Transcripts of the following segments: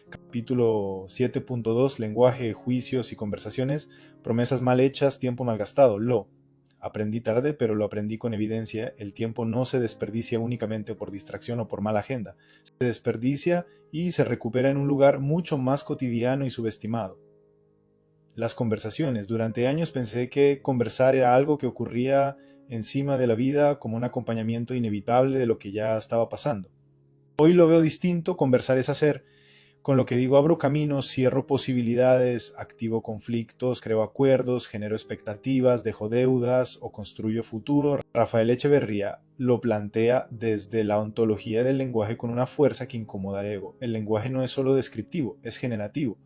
capítulo 7.2, lenguaje, juicios y conversaciones, promesas mal hechas, tiempo malgastado. Aprendí tarde, pero lo aprendí con evidencia. El tiempo no se desperdicia únicamente por distracción o por mala agenda. Se desperdicia y se recupera en un lugar mucho más cotidiano y subestimado. Las conversaciones. Durante años pensé que conversar era algo que ocurría encima de la vida como un acompañamiento inevitable de lo que ya estaba pasando. Hoy lo veo distinto, conversar es hacer. Con lo que digo, abro caminos, cierro posibilidades, activo conflictos, creo acuerdos, genero expectativas, dejo deudas o construyo futuro. Rafael Echeverría lo plantea desde la ontología del lenguaje con una fuerza que incomoda al ego. El lenguaje no es solo descriptivo, es generativo.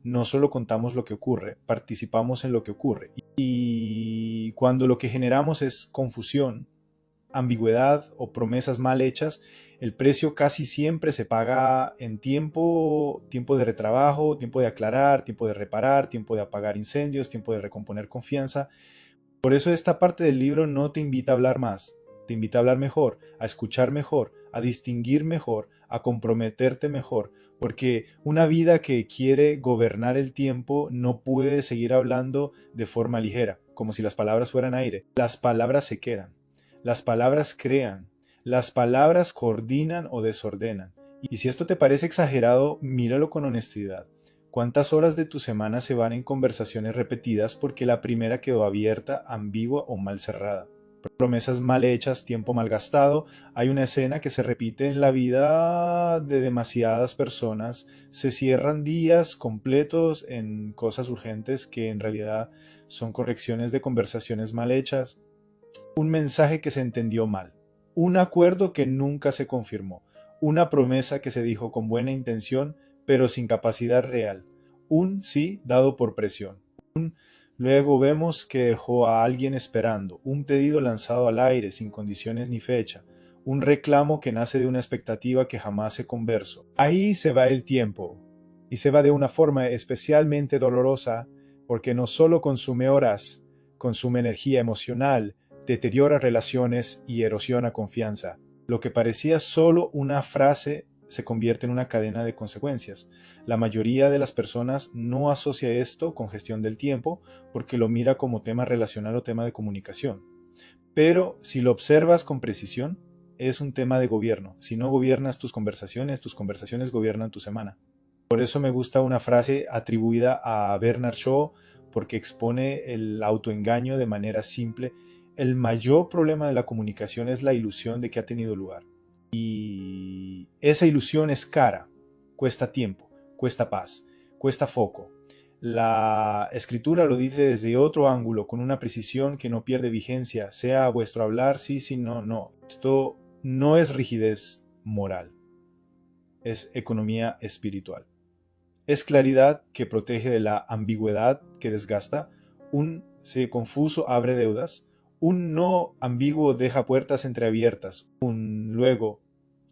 No solo contamos lo que ocurre, participamos en lo que ocurre. Y cuando lo que generamos es confusión, ambigüedad o promesas mal hechas, el precio casi siempre se paga en tiempo, tiempo de retrabajo, tiempo de aclarar, tiempo de reparar, tiempo de apagar incendios, tiempo de recomponer confianza. Por eso esta parte del libro no te invita a hablar más, te invita a hablar mejor, a escuchar mejor, a distinguir mejor, a comprometerte mejor, porque una vida que quiere gobernar el tiempo no puede seguir hablando de forma ligera, como si las palabras fueran aire. Las palabras se quedan, las palabras crean, las palabras coordinan o desordenan. Y si esto te parece exagerado, míralo con honestidad. ¿Cuántas horas de tu semana se van en conversaciones repetidas porque la primera quedó abierta, ambigua o mal cerrada? Promesas mal hechas, tiempo mal gastado. Hay una escena que se repite en la vida de demasiadas personas. Se cierran días completos en cosas urgentes que en realidad son correcciones de conversaciones mal hechas. Un mensaje que se entendió mal. Un acuerdo que nunca se confirmó. Una promesa que se dijo con buena intención pero sin capacidad real. Un sí dado por presión. Luego vemos que dejó a alguien esperando, un pedido lanzado al aire sin condiciones ni fecha, un reclamo que nace de una expectativa que jamás se conversó. Ahí se va el tiempo, y se va de una forma especialmente dolorosa porque no solo consume horas, consume energía emocional, deteriora relaciones y erosiona confianza. Lo que parecía solo una frase se convierte en una cadena de consecuencias. La mayoría de las personas no asocia esto con gestión del tiempo porque lo mira como tema relacional o tema de comunicación. Pero si lo observas con precisión, es un tema de gobierno. Si no gobiernas tus conversaciones gobiernan tu semana. Por eso me gusta una frase atribuida a Bernard Shaw porque expone el autoengaño de manera simple. El mayor problema de la comunicación es la ilusión de que ha tenido lugar. Y esa ilusión es cara, cuesta tiempo, cuesta paz, cuesta foco. La escritura lo dice desde otro ángulo, con una precisión que no pierde vigencia, sea vuestro hablar, sí, sí, no, no. Esto no es rigidez moral, es economía espiritual. Es claridad que protege de la ambigüedad que desgasta, un sí confuso abre deudas, un no ambiguo deja puertas entreabiertas, un luego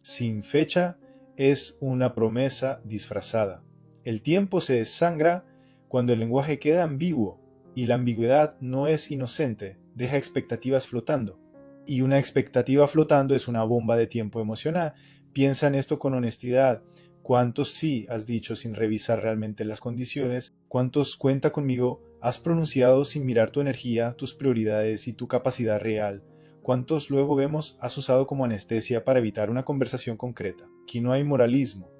sin fecha es una promesa disfrazada. El tiempo se desangra cuando el lenguaje queda ambiguo y la ambigüedad no es inocente, deja expectativas flotando. Y una expectativa flotando es una bomba de tiempo emocional. Piensa en esto con honestidad. ¿Cuántos sí has dicho sin revisar realmente las condiciones? ¿Cuántos cuenta conmigo has pronunciado sin mirar tu energía, tus prioridades y tu capacidad real? ¿Cuántos luego vemos has usado como anestesia para evitar una conversación concreta? Aquí no hay moralismo,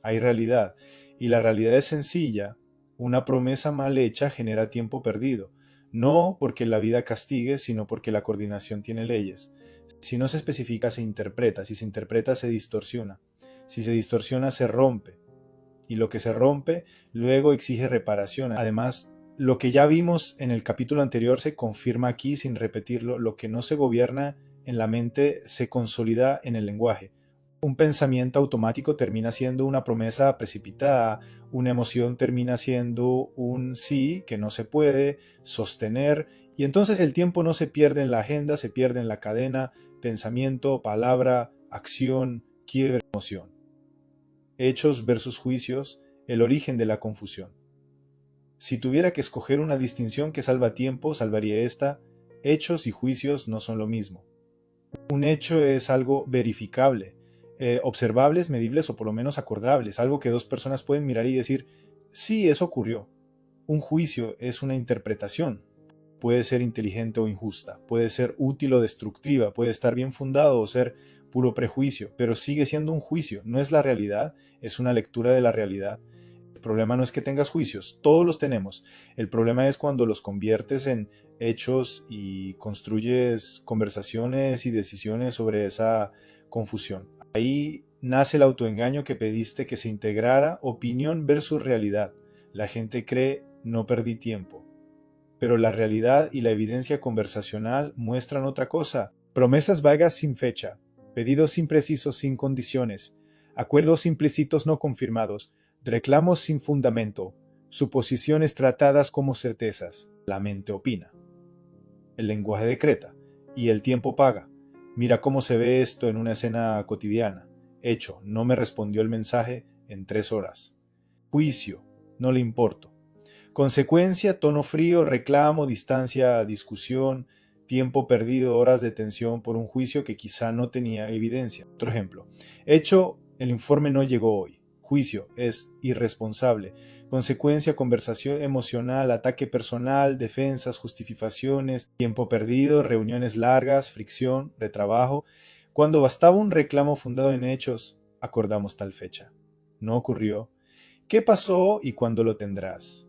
hay realidad. Y la realidad es sencilla. Una promesa mal hecha genera tiempo perdido. No porque la vida castigue, sino porque la coordinación tiene leyes. Si no se especifica, se interpreta. Si se interpreta, se distorsiona. Si se distorsiona, se rompe. Y lo que se rompe luego exige reparación. Además, lo que ya vimos en el capítulo anterior se confirma aquí sin repetirlo. Lo que no se gobierna en la mente se consolida en el lenguaje. Un pensamiento automático termina siendo una promesa precipitada, una emoción termina siendo un sí que no se puede sostener, y entonces el tiempo no se pierde en la agenda, se pierde en la cadena, pensamiento, palabra, acción, quiebre, emoción. Hechos versus juicios, el origen de la confusión. Si tuviera que escoger una distinción que salva tiempo, salvaría esta: hechos y juicios no son lo mismo. Un hecho es algo verificable, observables, medibles o por lo menos acordables, algo que dos personas pueden mirar y decir, sí, eso ocurrió. Un juicio es una interpretación. Puede ser inteligente o injusta, puede ser útil o destructiva, puede estar bien fundado o ser puro prejuicio, pero sigue siendo un juicio, no es la realidad, es una lectura de la realidad. El problema no es que tengas juicios, todos los tenemos. El problema es cuando los conviertes en hechos y construyes conversaciones y decisiones sobre esa confusión. Ahí nace el autoengaño que pediste que se integrara opinión versus realidad. La gente cree no perdí tiempo, pero la realidad y la evidencia conversacional muestran otra cosa. Promesas vagas sin fecha, pedidos imprecisos sin condiciones, acuerdos implícitos no confirmados, reclamos sin fundamento, suposiciones tratadas como certezas. La mente opina. El lenguaje decreta y el tiempo paga. Mira cómo se ve esto en una escena cotidiana. Hecho, no me respondió el mensaje en 3 horas. Juicio, no le importo. Consecuencia, tono frío, reclamo, distancia, discusión, tiempo perdido, horas de tensión por un juicio que quizá no tenía evidencia. Otro ejemplo. Hecho, el informe no llegó hoy. Juicio, es irresponsable. Consecuencia, conversación emocional, ataque personal, defensas, justificaciones, tiempo perdido, reuniones largas, fricción, retrabajo. Cuando bastaba un reclamo fundado en hechos, acordamos tal fecha. No ocurrió. ¿Qué pasó y cuándo lo tendrás?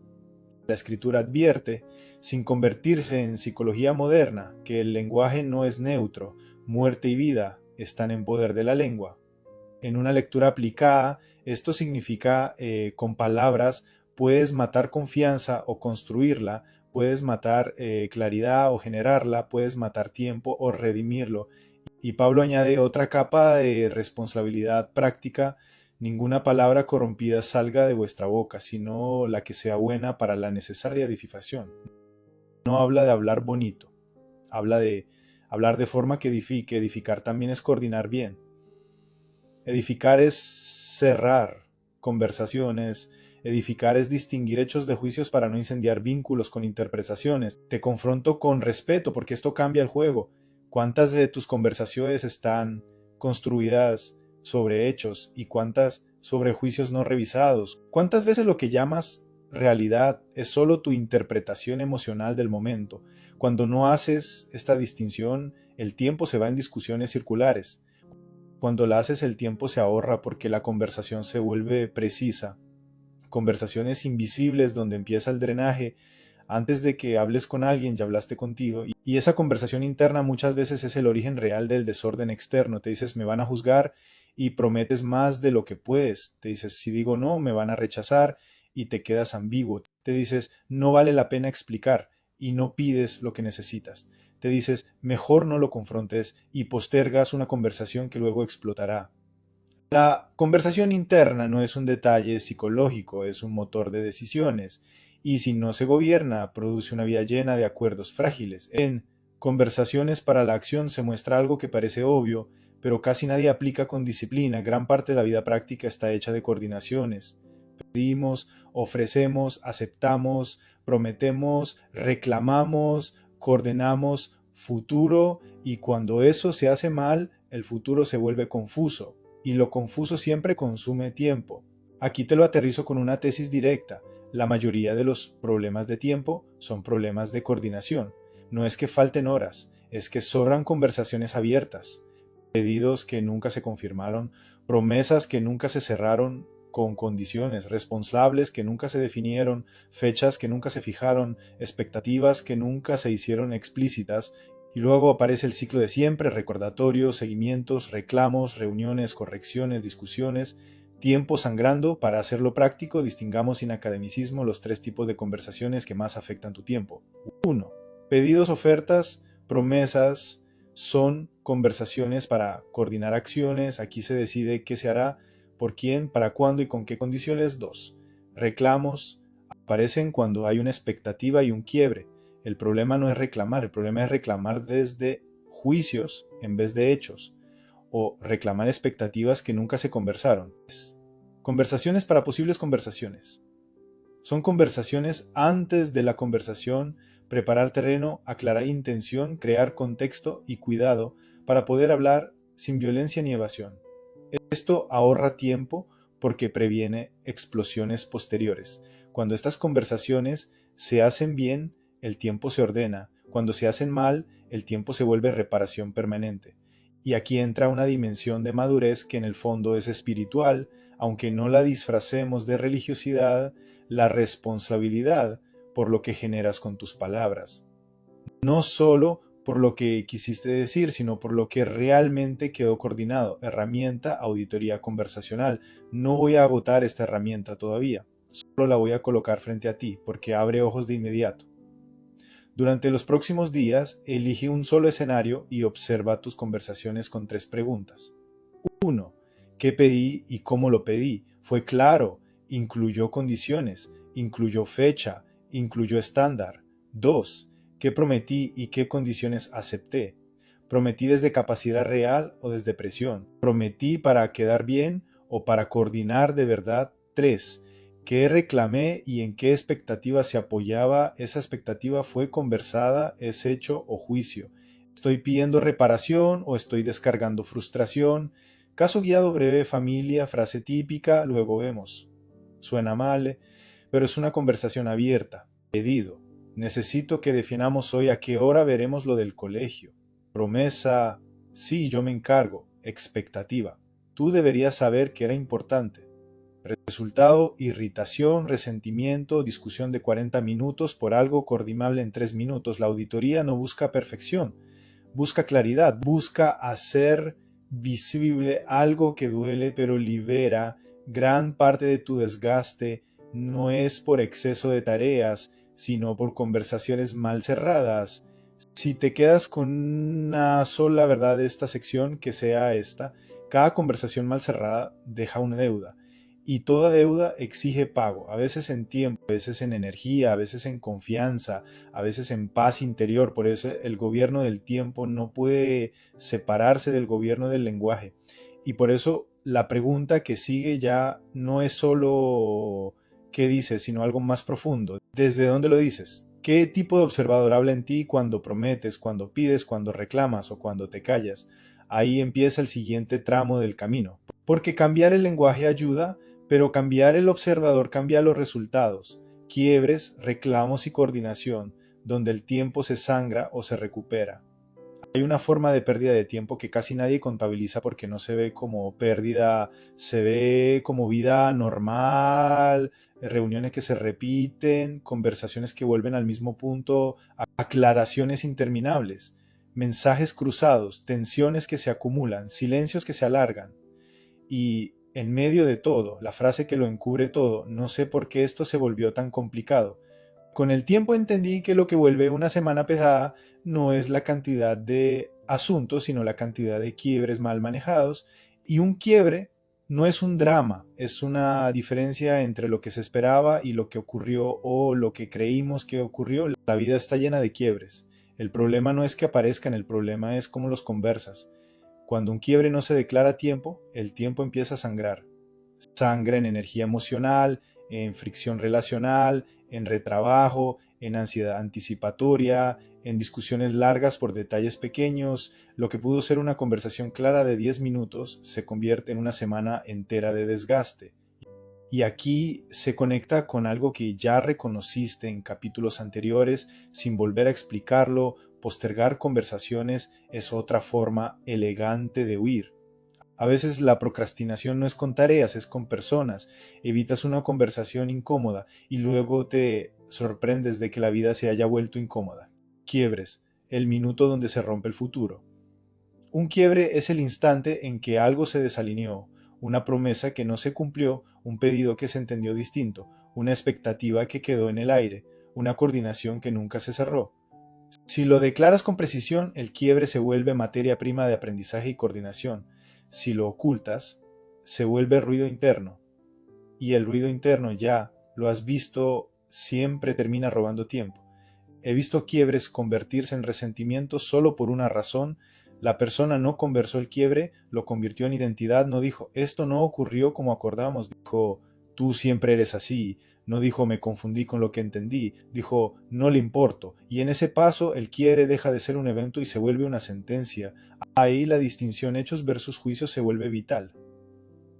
La escritura advierte, sin convertirse en psicología moderna, que el lenguaje no es neutro, muerte y vida están en poder de la lengua. En una lectura aplicada, esto significa con palabras puedes matar confianza o construirla, puedes matar claridad o generarla, puedes matar tiempo o redimirlo. Y Pablo añade otra capa de responsabilidad práctica. Ninguna palabra corrompida salga de vuestra boca, sino la que sea buena para la necesaria edificación. No habla de hablar bonito, habla de hablar de forma que edifique. Edificar también es coordinar bien. Edificar es cerrar conversaciones. Edificar es distinguir hechos de juicios para no incendiar vínculos con interpretaciones. Te confronto con respeto porque esto cambia el juego. ¿Cuántas de tus conversaciones están construidas sobre hechos y cuántas sobre juicios no revisados? ¿Cuántas veces lo que llamas realidad es solo tu interpretación emocional del momento? Cuando no haces esta distinción, el tiempo se va en discusiones circulares. Cuando la haces, el tiempo se ahorra porque la conversación se vuelve precisa. Conversaciones invisibles donde empieza el drenaje. Antes de que hables con alguien, ya hablaste contigo. Y esa conversación interna muchas veces es el origen real del desorden externo. Te dices, me van a juzgar y prometes más de lo que puedes. Te dices, si digo no, me van a rechazar y te quedas ambiguo. Te dices, no vale la pena explicar y no pides lo que necesitas. Te dices, mejor no lo confrontes y postergas una conversación que luego explotará. La conversación interna no es un detalle psicológico, es un motor de decisiones, y si no se gobierna, produce una vida llena de acuerdos frágiles. En Conversaciones para la acción se muestra algo que parece obvio, pero casi nadie aplica con disciplina. Gran parte de la vida práctica está hecha de coordinaciones. Pedimos, ofrecemos, aceptamos, prometemos, reclamamos, coordenamos futuro, y cuando eso se hace mal, el futuro se vuelve confuso. Y lo confuso siempre consume tiempo. Aquí te lo aterrizo con una tesis directa. La mayoría de los problemas de tiempo son problemas de coordinación. No es que falten horas, es que sobran conversaciones abiertas, pedidos que nunca se confirmaron, promesas que nunca se cerraron con condiciones, responsables que nunca se definieron, fechas que nunca se fijaron, expectativas que nunca se hicieron explícitas. Y luego aparece el ciclo de siempre, recordatorios, seguimientos, reclamos, reuniones, correcciones, discusiones, tiempo sangrando. Para hacerlo práctico, distingamos sin academicismo los 3 tipos de conversaciones que más afectan tu tiempo. 1. Pedidos, ofertas, promesas son conversaciones para coordinar acciones. Aquí se decide qué se hará, por quién, para cuándo y con qué condiciones. 2. Reclamos aparecen cuando hay una expectativa y un quiebre. El problema no es reclamar, el problema es reclamar desde juicios en vez de hechos, o reclamar expectativas que nunca se conversaron. Conversaciones para posibles conversaciones. Son conversaciones antes de la conversación, preparar terreno, aclarar intención, crear contexto y cuidado para poder hablar sin violencia ni evasión. Esto ahorra tiempo porque previene explosiones posteriores. Cuando estas conversaciones se hacen bien, el tiempo se ordena. Cuando se hacen mal, el tiempo se vuelve reparación permanente. Y aquí entra una dimensión de madurez que en el fondo es espiritual, aunque no la disfracemos de religiosidad, la responsabilidad por lo que generas con tus palabras. No solo por lo que quisiste decir, sino por lo que realmente quedó coordinado. Herramienta, auditoría conversacional. No voy a agotar esta herramienta todavía. Solo la voy a colocar frente a ti, porque abre ojos de inmediato. Durante los próximos días, elige un solo escenario y observa tus conversaciones con 3 preguntas. 1. ¿Qué pedí y cómo lo pedí? ¿Fue claro? ¿Incluyó condiciones? ¿Incluyó fecha? ¿Incluyó estándar? 2. ¿Qué prometí y qué condiciones acepté? ¿Prometí desde capacidad real o desde presión? ¿Prometí para quedar bien o para coordinar de verdad? 3. ¿Qué reclamé y en qué expectativa se apoyaba? ¿Esa expectativa fue conversada, es hecho o juicio? ¿Estoy pidiendo reparación o estoy descargando frustración? Caso guiado breve, familia, frase típica, luego vemos. Suena mal, pero es una conversación abierta. Pedido. Necesito que definamos hoy a qué hora veremos lo del colegio. Promesa. Sí, yo me encargo. Expectativa. Tú deberías saber que era importante. Resultado, irritación, resentimiento, discusión de 40 minutos por algo coordinable en 3 minutos. La auditoría no busca perfección, busca claridad, busca hacer visible algo que duele pero libera. Gran parte de tu desgaste no es por exceso de tareas, sino por conversaciones mal cerradas. Si te quedas con una sola verdad de esta sección, que sea esta, cada conversación mal cerrada deja una deuda. Y toda deuda exige pago, a veces en tiempo, a veces en energía, a veces en confianza, a veces en paz interior. Por eso el gobierno del tiempo no puede separarse del gobierno del lenguaje. Y por eso la pregunta que sigue ya no es solo qué dices, sino algo más profundo. ¿Desde dónde lo dices? ¿Qué tipo de observador habla en ti cuando prometes, cuando pides, cuando reclamas o cuando te callas? Ahí empieza el siguiente tramo del camino. Porque cambiar el lenguaje ayuda, pero cambiar el observador cambia los resultados, quiebres, reclamos y coordinación, donde el tiempo se sangra o se recupera. Hay una forma de pérdida de tiempo que casi nadie contabiliza porque no se ve como pérdida, se ve como vida normal, reuniones que se repiten, conversaciones que vuelven al mismo punto, aclaraciones interminables, mensajes cruzados, tensiones que se acumulan, silencios que se alargan. Y en medio de todo, la frase que lo encubre todo, no sé por qué esto se volvió tan complicado. Con el tiempo entendí que lo que vuelve una semana pesada no es la cantidad de asuntos, sino la cantidad de quiebres mal manejados. Y un quiebre no es un drama, es una diferencia entre lo que se esperaba y lo que ocurrió o lo que creímos que ocurrió. La vida está llena de quiebres. El problema no es que aparezcan, el problema es cómo los conversas. Cuando un quiebre no se declara a tiempo, el tiempo empieza a sangrar. Sangra en energía emocional, en fricción relacional, en retrabajo, en ansiedad anticipatoria, en discusiones largas por detalles pequeños. Lo que pudo ser una conversación clara de 10 minutos se convierte en una semana entera de desgaste. Y aquí se conecta con algo que ya reconociste en capítulos anteriores sin volver a explicarlo. Postergar conversaciones es otra forma elegante de huir. A veces la procrastinación no es con tareas, es con personas. Evitas una conversación incómoda y luego te sorprendes de que la vida se haya vuelto incómoda. Quiebres, el minuto donde se rompe el futuro. Un quiebre es el instante en que algo se desalineó, una promesa que no se cumplió, un pedido que se entendió distinto, una expectativa que quedó en el aire, una coordinación que nunca se cerró. Si lo declaras con precisión, el quiebre se vuelve materia prima de aprendizaje y coordinación. Si lo ocultas, se vuelve ruido interno. Y el ruido interno, ya lo has visto, siempre termina robando tiempo. He visto quiebres convertirse en resentimiento solo por una razón. La persona no conversó el quiebre, lo convirtió en identidad, no dijo, esto no ocurrió como acordamos, dijo, tú siempre eres así, no dijo, me confundí con lo que entendí, dijo, no le importo, y en ese paso el quiebre deja de ser un evento y se vuelve una sentencia. Ahí la distinción hechos versus juicios se vuelve vital.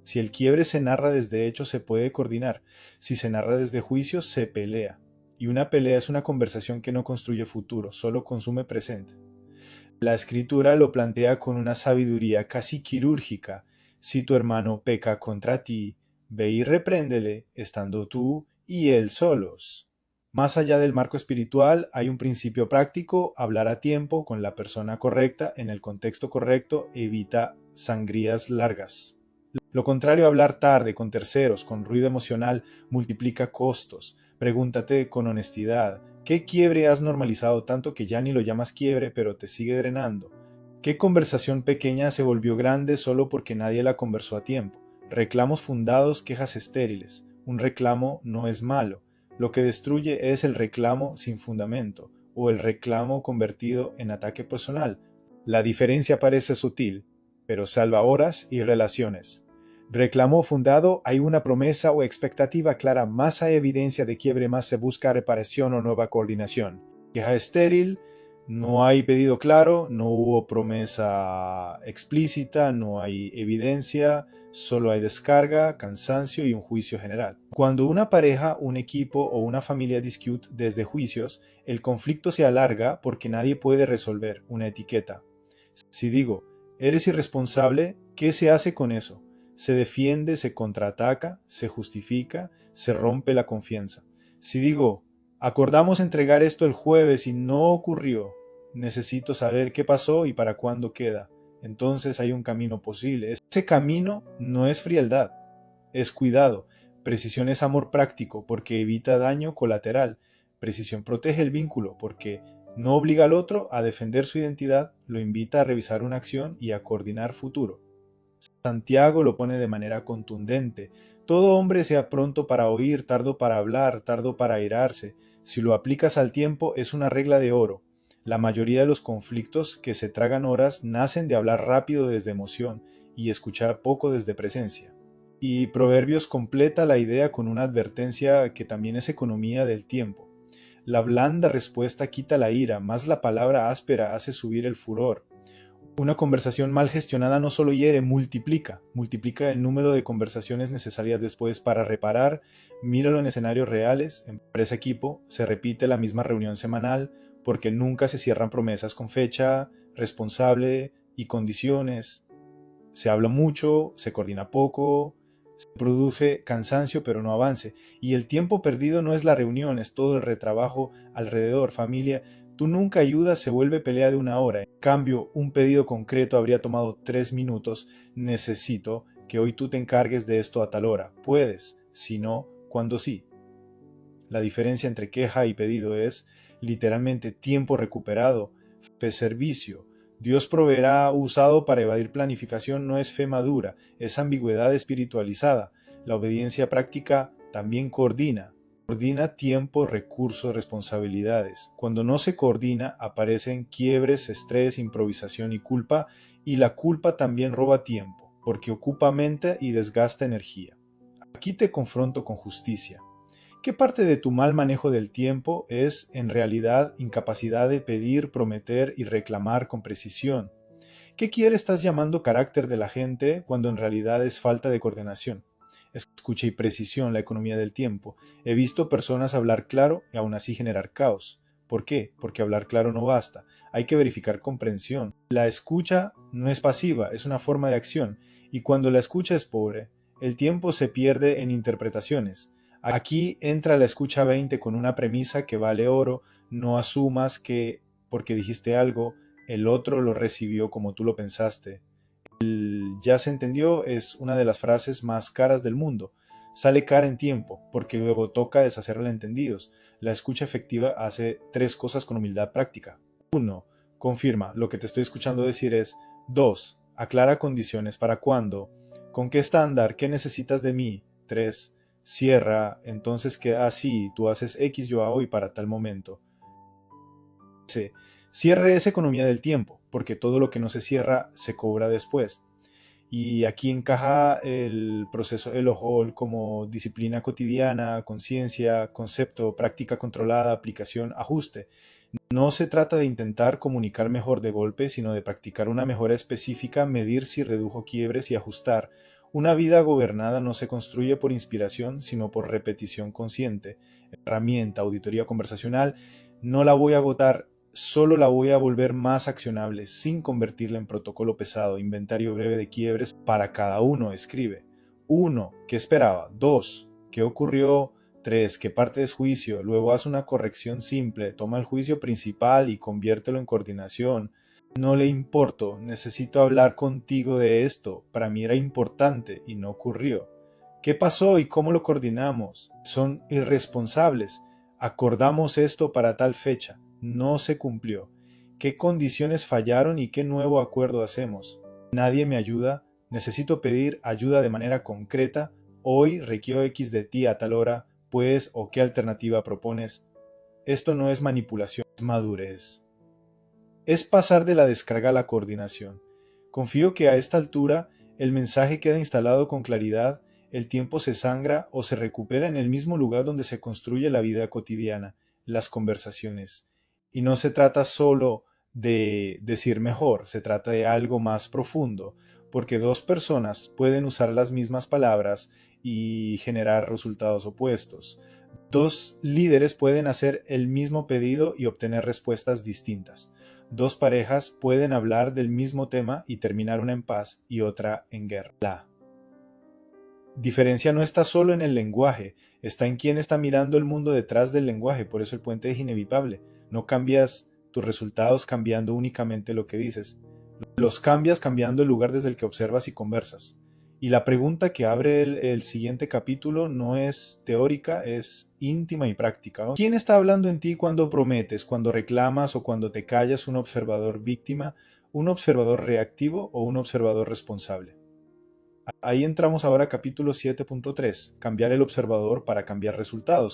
Si el quiebre se narra desde hechos, se puede coordinar. Si se narra desde juicios, se pelea. Y una pelea es una conversación que no construye futuro, solo consume presente. La escritura lo plantea con una sabiduría casi quirúrgica. Si tu hermano peca contra ti, ve y repréndele, estando tú y él solos. Más allá del marco espiritual, hay un principio práctico: hablar a tiempo con la persona correcta, en el contexto correcto, evita sangrías largas. Lo contrario, hablar tarde, con terceros, con ruido emocional, multiplica costos. Pregúntate con honestidad: ¿qué quiebre has normalizado tanto que ya ni lo llamas quiebre, pero te sigue drenando? ¿Qué conversación pequeña se volvió grande solo porque nadie la conversó a tiempo? Reclamos fundados, quejas estériles. Un reclamo no es malo. Lo que destruye es el reclamo sin fundamento, o el reclamo convertido en ataque personal. La diferencia parece sutil, pero salva horas y relaciones. Reclamo fundado, hay una promesa o expectativa clara, más hay evidencia de quiebre, más se busca reparación o nueva coordinación. Queja estéril, no hay pedido claro, no hubo promesa explícita, no hay evidencia, solo hay descarga, cansancio y un juicio general. Cuando una pareja, un equipo o una familia discute desde juicios, el conflicto se alarga porque nadie puede resolver una etiqueta. Si digo, eres irresponsable, ¿qué se hace con eso? Se defiende, se contraataca, se justifica, se rompe la confianza. Si digo, acordamos entregar esto el jueves y no ocurrió, necesito saber qué pasó y para cuándo queda. Entonces hay un camino posible. Ese camino no es frialdad, es cuidado. Precisión es amor práctico porque evita daño colateral. Precisión protege el vínculo porque no obliga al otro a defender su identidad, lo invita a revisar una acción y a coordinar futuro. Santiago lo pone de manera contundente: todo hombre sea pronto para oír, tardo para hablar, tardo para airarse. Si lo aplicas al tiempo, es una regla de oro. La mayoría de los conflictos que se tragan horas nacen de hablar rápido desde emoción y escuchar poco desde presencia. Y Proverbios completa la idea con una advertencia que también es economía del tiempo. La blanda respuesta quita la ira, más la palabra áspera hace subir el furor. Una conversación mal gestionada no solo hiere, multiplica el número de conversaciones necesarias después para reparar. Míralo en escenarios reales, empresa equipo, se repite la misma reunión semanal porque nunca se cierran promesas con fecha, responsable y condiciones. Se habla mucho, se coordina poco, se produce cansancio pero no avance. Y el tiempo perdido no es la reunión, es todo el retrabajo alrededor, familia. Tú nunca ayudas, se vuelve pelea de una hora. En cambio, un pedido concreto habría tomado 3 minutos. Necesito que hoy tú te encargues de esto a tal hora. Puedes, si no, cuando sí. La diferencia entre queja y pedido es literalmente tiempo recuperado, fe servicio. Dios proveerá usado para evadir planificación no es fe madura, es ambigüedad espiritualizada. La obediencia práctica también coordina. Coordina tiempo, recursos, responsabilidades. Cuando no se coordina, aparecen quiebres, estrés, improvisación y culpa, y la culpa también roba tiempo, porque ocupa mente y desgasta energía. Aquí te confronto con justicia. ¿Qué parte de tu mal manejo del tiempo es en realidad incapacidad de pedir, prometer y reclamar con precisión? ¿Qué quiere estás llamando carácter de la gente cuando en realidad es falta de coordinación? Escucha y precisión, la economía del tiempo. He visto personas hablar claro y aún así generar caos. ¿Por qué? Porque hablar claro no basta. Hay que verificar comprensión. La escucha no es pasiva, es una forma de acción. Y cuando la escucha es pobre, el tiempo se pierde en interpretaciones. Aquí entra la escucha 20 con una premisa que vale oro. No asumas que porque dijiste algo, el otro lo recibió como tú lo pensaste. El ya se entendió es una de las frases más caras del mundo. Sale cara en tiempo, porque luego toca deshacerla entendidos. La escucha efectiva hace 3 cosas con humildad práctica. 1. Confirma, lo que te estoy escuchando decir es. 2. Aclara condiciones para cuándo. ¿Con qué estándar? ¿Qué necesitas de mí? 3. Cierra, entonces queda así, tú haces X, yo hago y para tal momento. Cierre es economía del tiempo, porque todo lo que no se cierra se cobra después. Y aquí encaja el proceso Elohol como disciplina cotidiana, conciencia, concepto, práctica controlada, aplicación, ajuste. No se trata de intentar comunicar mejor de golpe, sino de practicar una mejora específica, medir si redujo quiebres y ajustar. Una vida gobernada no se construye por inspiración, sino por repetición consciente. Herramienta, auditoría conversacional, no la voy a agotar, solo la voy a volver más accionable, sin convertirla en protocolo pesado. Inventario breve de quiebres para cada uno. Escribe. 1. ¿Qué esperaba? 2. ¿Qué ocurrió? 3. ¿Qué parte es juicio? Luego haz una corrección simple. Toma el juicio principal y conviértelo en coordinación. No le importo, necesito hablar contigo de esto, para mí era importante y no ocurrió. ¿Qué pasó y cómo lo coordinamos? Son irresponsables. Acordamos esto para tal fecha, no se cumplió. ¿Qué condiciones fallaron y qué nuevo acuerdo hacemos? Nadie me ayuda, necesito pedir ayuda de manera concreta. Hoy requiero X de ti a tal hora, pues, o qué alternativa propones. Esto no es manipulación, es madurez. Es pasar de la descarga a la coordinación. Confío que a esta altura el mensaje queda instalado con claridad, el tiempo se sangra o se recupera en el mismo lugar donde se construye la vida cotidiana, las conversaciones. Y no se trata solo de decir mejor, se trata de algo más profundo, porque dos personas pueden usar las mismas palabras y generar resultados opuestos. Dos líderes pueden hacer el mismo pedido y obtener respuestas distintas. Dos parejas pueden hablar del mismo tema y terminar una en paz y otra en guerra. La diferencia no está solo en el lenguaje, está en quién está mirando el mundo detrás del lenguaje, por eso el puente es inevitable. No cambias tus resultados cambiando únicamente lo que dices, los cambias cambiando el lugar desde el que observas y conversas. Y la pregunta que abre el siguiente capítulo no es teórica, es íntima y práctica. ¿Quién está hablando en ti cuando prometes, cuando reclamas o cuando te callas? ¿Un observador víctima, un observador reactivo o un observador responsable? Ahí entramos ahora a capítulo 7.3, cambiar el observador para cambiar resultados.